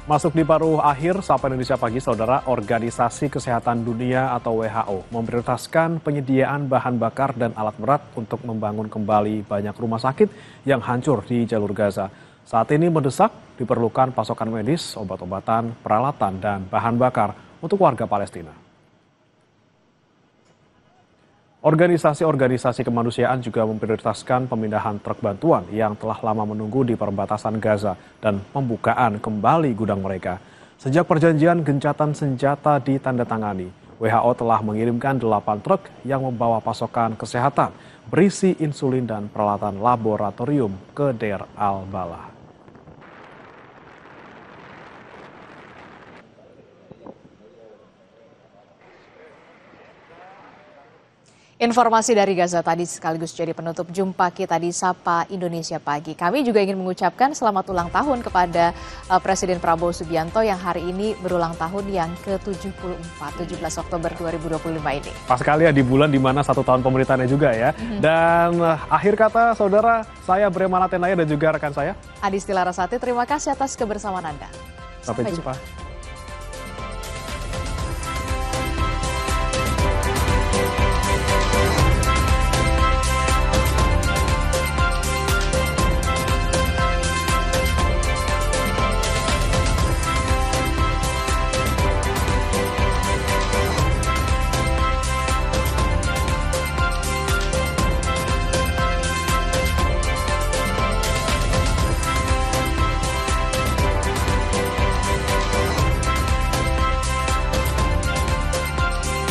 Masuk di paruh akhir Sapa Indonesia Pagi, Saudara, Organisasi Kesehatan Dunia atau WHO memprioritaskan penyediaan bahan bakar dan alat berat untuk membangun kembali banyak rumah sakit yang hancur di jalur Gaza. Saat ini mendesak diperlukan pasokan medis, obat-obatan, peralatan, dan bahan bakar untuk warga Palestina. Organisasi-organisasi kemanusiaan juga memprioritaskan pemindahan truk bantuan yang telah lama menunggu di perbatasan Gaza dan pembukaan kembali gudang mereka. Sejak perjanjian gencatan senjata ditandatangani, WHO telah mengirimkan 8 truk yang membawa pasokan kesehatan, berisi insulin dan peralatan laboratorium ke Deir al-Balah. Informasi dari Gaza tadi sekaligus jadi penutup jumpa kita di Sapa Indonesia Pagi. Kami juga ingin mengucapkan selamat ulang tahun kepada Presiden Prabowo Subianto yang hari ini berulang tahun yang ke-74, 17 Oktober 2025 ini. Pas sekali ya di bulan dimana 1 tahun pemerintahannya juga ya. Dan akhir kata saudara, saya Brema Latenaya dan juga rekan saya Adisti Larasati, terima kasih atas kebersamaan Anda. Sampai jumpa.